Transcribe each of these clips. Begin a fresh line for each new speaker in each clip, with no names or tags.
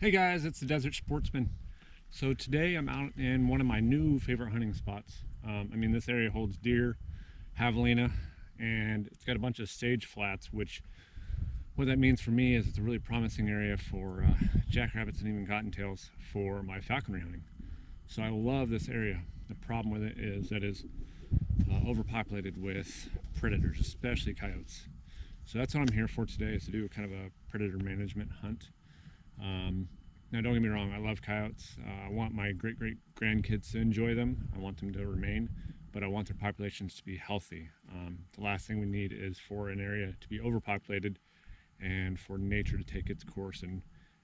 Hey guys, it's the Desert Sportsman. So today I'm out in one of my new favorite hunting spots. This area holds deer, javelina, and it's got a bunch of sage flats, which what that means for me is it's a really promising area for jackrabbits and even cottontails for my falconry hunting. So I love this area. The problem with it is that it's overpopulated with predators, especially coyotes. So that's what I'm here for today, is to do kind of a predator management hunt. Now, don't get me wrong, I love coyotes. I want my great-great-grandkids to enjoy them. I want them to remain, but I want their populations to be healthy. The last thing we need is for an area to be overpopulated and for nature to take its course,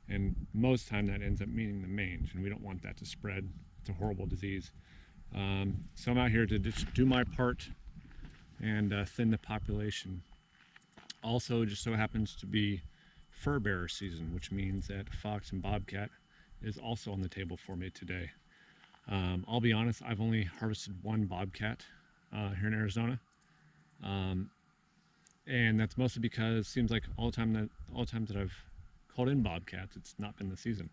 and most time that ends up meaning the mange, and we don't want that to spread. It's a horrible disease. So I'm out here to just do my part and thin the population. Also, just so happens to be fur bearer season, which means that fox and bobcat is also on the table for me today. I'll be honest, I've only harvested one bobcat here in Arizona, and that's mostly because it seems like all the times that I've called in bobcats, it's not been the season.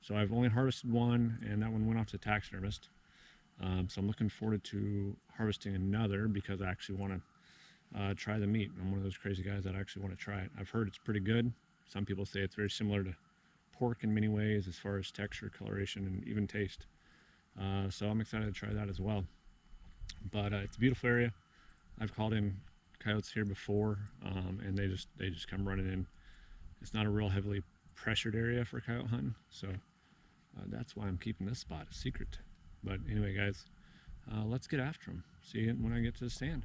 So I've only harvested one, and that one went off to taxidermist. So I'm looking forward to harvesting another because I actually want to try the meat. I'm one of those crazy guys that actually want to try it. I've heard it's pretty good. Some people say it's very similar to pork in many ways as far as texture, coloration, and even taste. So I'm excited to try that as well. But it's a beautiful area. I've called in coyotes here before, and they just come running in. It's not a real heavily pressured area for coyote hunting, so that's why I'm keeping this spot a secret. But anyway, guys, let's get after them. See you when I get to the stand.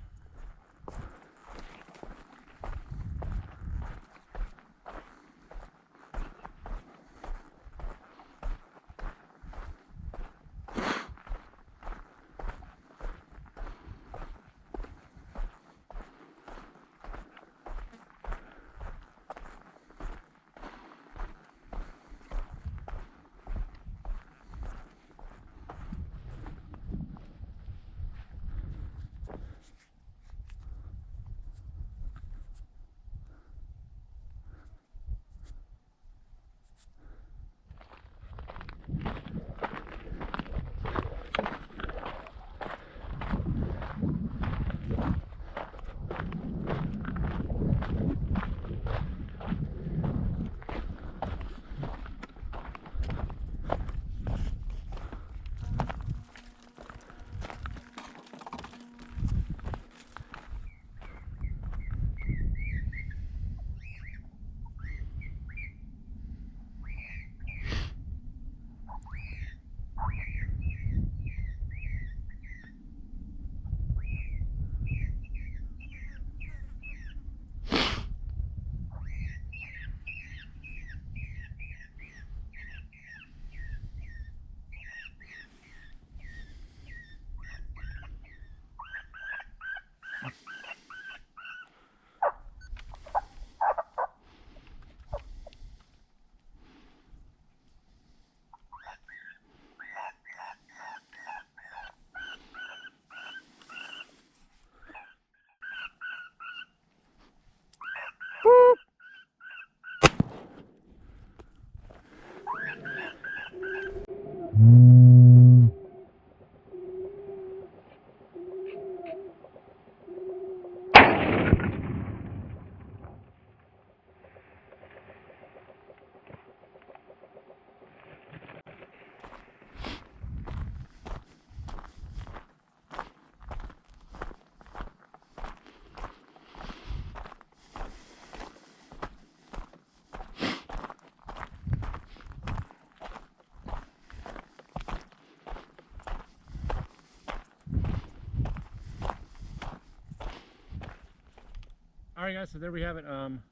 All right, guys, so there we have it.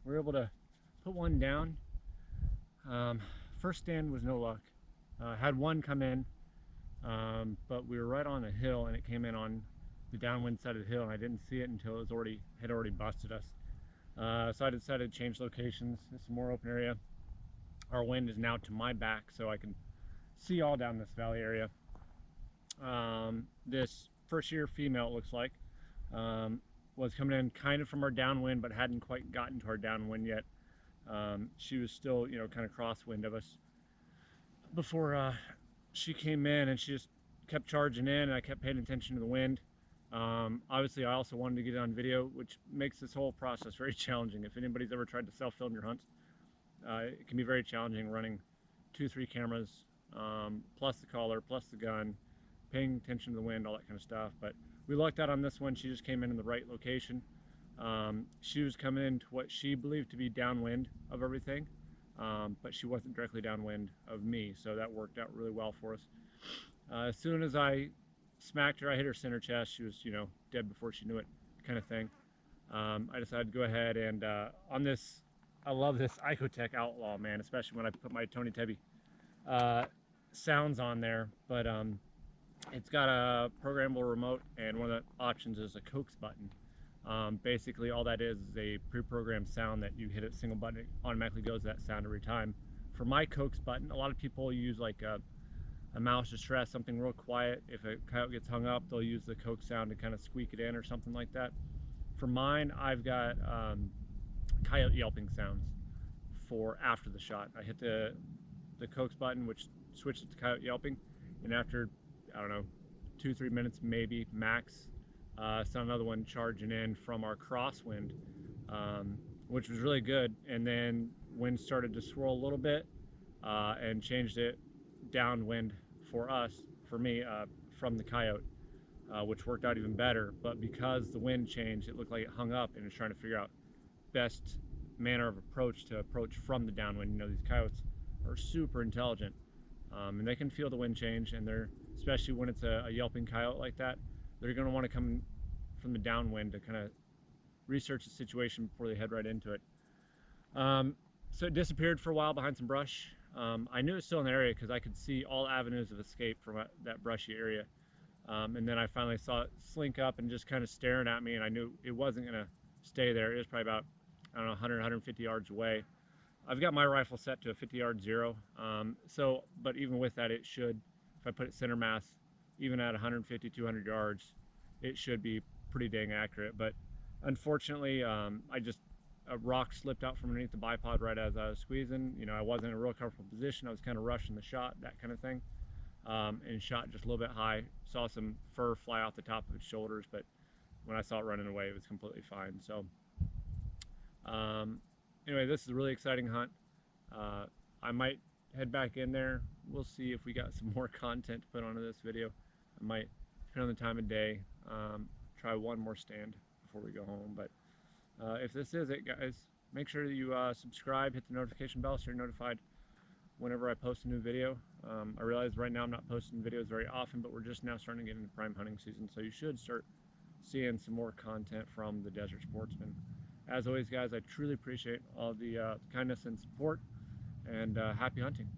We were able to put one down. First stand was no luck. Had one come in, but we were right on the hill, and it came in on the downwind side of the hill, and I didn't see it until it was had already busted us. So I decided to change locations. It's a more open area. Our wind is now to my back, so I can see all down this valley area. This first year female, it looks like, was coming in kind of from our downwind, but hadn't quite gotten to our downwind yet. She was still, kind of crosswind of us. before she came in, and she just kept charging in, and I kept paying attention to the wind. Obviously, I also wanted to get it on video, which makes this whole process very challenging. If anybody's ever tried to self-film your hunts, it can be very challenging running 2-3 cameras, plus the collar, plus the gun, paying attention to the wind, all that kind of stuff. But we lucked out on this one. She just came in the right location. She was coming into what she believed to be downwind of everything, but she wasn't directly downwind of me, so that worked out really well for us. As soon as I smacked her, I hit her center chest. She was, dead before she knew it, kind of thing. I decided to go ahead and on this, I love this Icotech Outlaw, man, especially when I put my Tony Tebby sounds on there. But it's got a programmable remote, and one of the options is a coax button. Basically, all that is a pre-programmed sound that you hit a single button, it automatically goes to that sound every time. For my coax button, a lot of people use like a mouse distress, something real quiet. If a coyote gets hung up, they'll use the coax sound to kind of squeak it in or something like that. For mine, I've got coyote yelping sounds for after the shot. I hit the coax button, which switches to coyote yelping, and after, I don't know, 2-3 minutes maybe max, saw another one charging in from our crosswind, which was really good. And then wind started to swirl a little bit, and changed it downwind for me, from the coyote, which worked out even better. But because the wind changed, it looked like it hung up and was trying to figure out best manner of approach to approach from the downwind. These coyotes are super intelligent, and they can feel the wind change, and they're, especially when it's a yelping coyote like that, they're going to want to come from the downwind to kind of research the situation before they head right into it. So it disappeared for a while behind some brush. I knew it was still in the area because I could see all avenues of escape from that brushy area. And then I finally saw it slink up and just kind of staring at me, and I knew it wasn't going to stay there. It was probably about, I don't know, 100, 150 yards away. I've got my rifle set to a 50-yard zero. But even with that, it should, if I put it center mass, even at 150, 200 yards, it should be pretty dang accurate. But unfortunately, a rock slipped out from underneath the bipod right as I was squeezing. I wasn't in a real comfortable position. I was kind of rushing the shot, that kind of thing. And shot just a little bit high. Saw some fur fly out the top of its shoulders, but when I saw it running away, it was completely fine. So anyway, this is a really exciting hunt. I might head back in there. We'll see if we got some more content to put onto this video. I might, depending on the time of day, try one more stand before we go home. But if this is it, guys, make sure that you subscribe, hit the notification bell so you're notified whenever I post a new video. I realize right now I'm not posting videos very often, but we're just now starting to get into prime hunting season, so you should start seeing some more content from the Desert Sportsman. As always, guys, I truly appreciate all the kindness and support, and happy hunting.